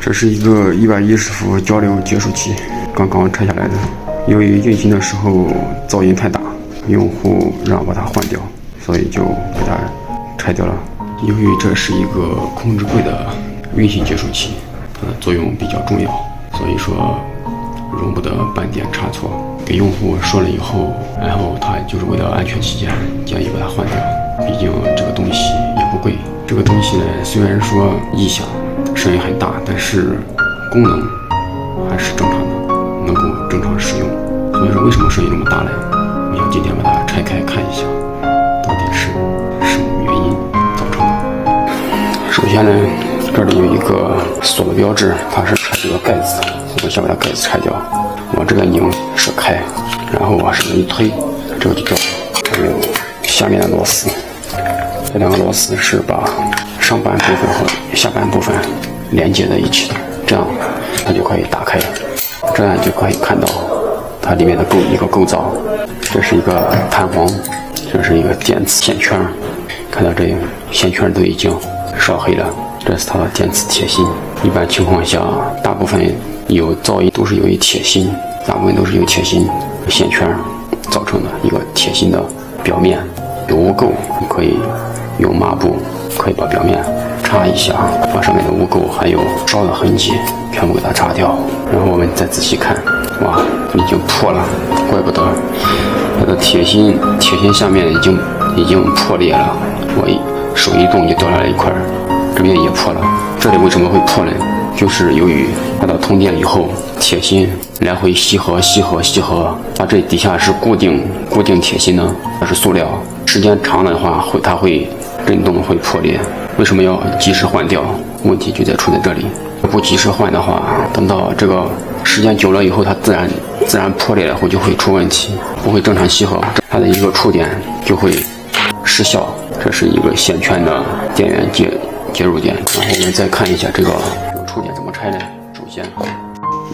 这是一个110伏交流结束器，刚刚拆下来的。由于运行的时候噪音太大，用户让把它换掉，所以就给它拆掉了。由于这是一个控制柜的运行结束器，它的作用比较重要，所以说容不得半点差错。给用户说了以后，然后他就是为了安全起见，建议把它换掉。毕竟这个东西也不贵。这个东西呢，虽然说异响声音很大，但是功能还是正常的，能够正常使用。所以说为什么声音这么大呢？我想今天把它拆开看一下，到底是什么原因造成的。首先呢，这里有一个锁的标志，它是拆这个盖子，我先把它盖子拆掉，往这个拧是开，然后往上一推，这个就掉。还有下面的螺丝，这两个螺丝是把上半部分和下半部分连接在一起的，这样它就可以打开，这样就可以看到它里面的一个构造。这是一个弹簧，这是一个电磁线圈，看到这线圈都已经烧黑了，这是它的电磁铁芯。一般情况下，大部分有噪音都是由于铁芯，大部分都是由铁芯线圈造成的一个铁芯的表面有污垢，你可以用抹布可以把表面擦一下，把上面的污垢还有烧的痕迹全部给它擦掉。然后我们再仔细看，哇，已经破了，怪不得它的铁芯下面已经破裂了，我手一动就掉下来一块，这边也破了。这里为什么会破呢？就是由于它的通电以后，铁芯来回吸合，它这底下是固定铁芯呢，它是塑料，时间长了的话它会震动，会破裂。为什么要及时换掉？问题就出在这里。不及时换的话，等到这个时间久了以后，它自然破裂了后就会出问题，不会正常吸合，它的一个触点就会失效。这是一个线圈的电源接入点。然后我们再看一下这个触点怎么拆呢？首先，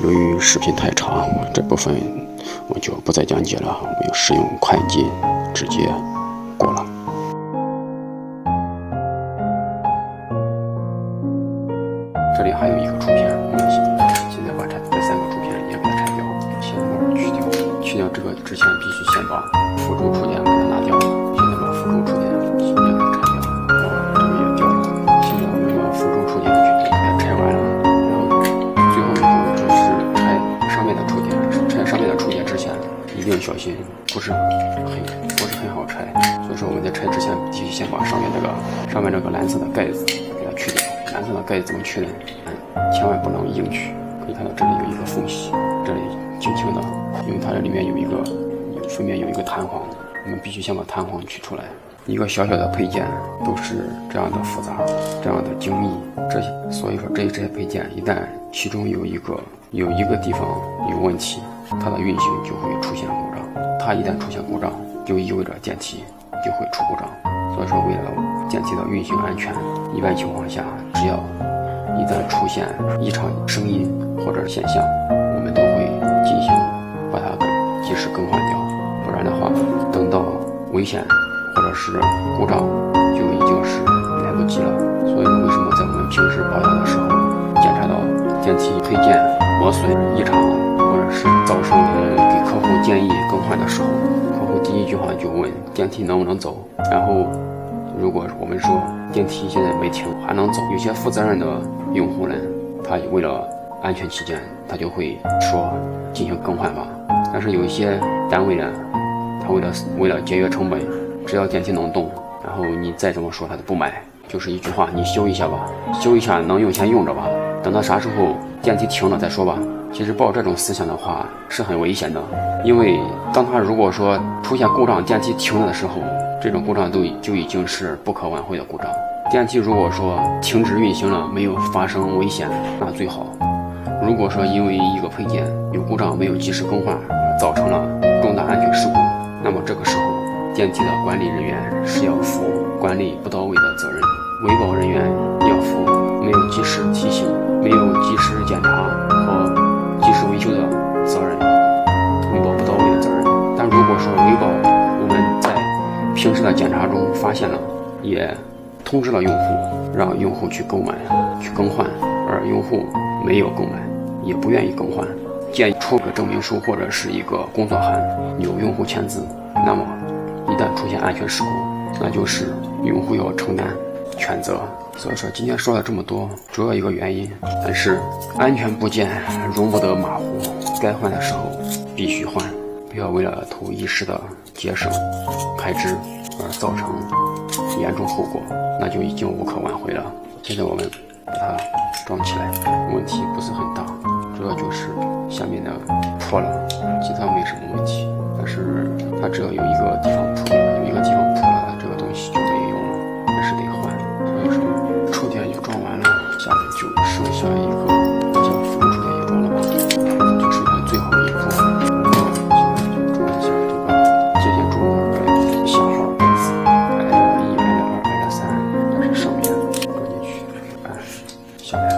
由于视频太长，这部分我就不再讲解了，我们使用快进直接过了。这里还有一个触片，我们现在把这3个触片也给它拆掉，先膜去掉。去掉这个之前必须先把辅助触点给它拿掉。现在把辅助触点先给它拆掉，这个也掉了。现在我们把辅助触点给它拆完了，然后最后一步就是拆上面的触点。拆上面的触点之前一定小心，不是很好拆。所以说我们在拆之前必须先把上面这个蓝色的盖子给它去掉。蓝色的盖子怎么去呢？千万不能硬去，可以看到这里有一个缝隙，这里轻轻的，因为它这里面分别有一个弹簧，我们必须先把弹簧取出来。一个小小的配件都是这样的复杂，这样的精密，所以说这些配件一旦其中有一个地方有问题，它的运行就会出现故障。它一旦出现故障，就意味着电梯就会出故障。所以说为了电梯的运行安全，一般情况下，只要一旦出现异常声音或者现象，我们都会进行把它及时更换掉，不然的话，等到危险或者是故障就已经是来不及了。所以说为什么在我们平时保养的时候，检查到电梯配件磨损异常，或者是噪声，给客户建议更换的时候，客户第一句话就问电梯能不能走，然后如果我们说电梯现在没停还能走，有些负责任的用户呢，他为了安全起见，他就会说进行更换吧。但是有一些单位呢，他为了节约成本，只要电梯能动，然后你再怎么说他都不买，就是一句话，你修一下吧，修一下能用先用着吧，等到啥时候电梯停了再说吧。其实抱这种思想的话是很危险的，因为当他如果说出现故障，电梯停了的时候，这种故障就已经是不可挽回的故障。电梯如果说停止运行了，没有发生危险，那最好。如果说因为一个配件有故障没有及时更换，造成了重大安全事故，那么这个时候电梯的管理人员是要负管理不到位的责任，维保人员要负没有及时提醒、没有及时检查和及时维修的责任，维保不到位的责任。但如果说维保我们在平时的检查中发现了，也通知了用户，让用户去购买、去更换，而用户没有购买，也不愿意更换，建议出个证明书或者是一个工作函，有用户签字。那么一旦出现安全事故，那就是用户要承担全责。所以说今天说了这么多，主要一个原因还是安全部件容不得马虎，该换的时候必须换，不要为了图一时的节省开支而造成严重后果，那就已经无可挽回了。现在我们把它装起来，问题不是很大，主要就是下面的破了，其他没什么问题。但是它只要有一个地方破了，有一个地方破了，这个东西就没用了，还是得换。所以说触点就装完了，下面就剩下一个将副触点也装了吧，就剩下最后一步。现在就装一下这个接线柱的下号盖子，L1、L2、L3，这是上面装进去，按下来了。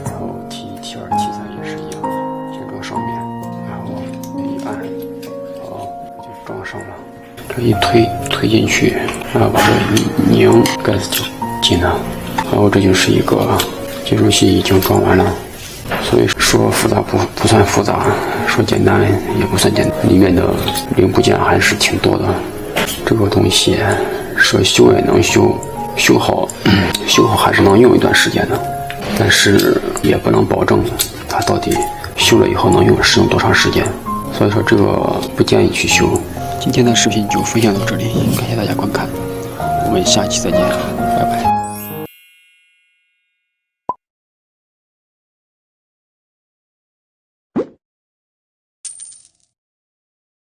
然后 T1、T2、T3也是一样，先装上面，然后一按，好，就装上了。这一推进去，然后把这一拧，盖子就紧了。然后这就是一个接收器已经装完了，所以说复杂不算复杂，说简单也不算简单，里面的零部件还是挺多的。这个东西说修也能修，修好还是能用一段时间的，但是也不能保证它到底修了以后能使用多长时间，所以说这个不建议去修。今天的视频就分享到这里，感谢大家观看，我们下期再见，拜拜。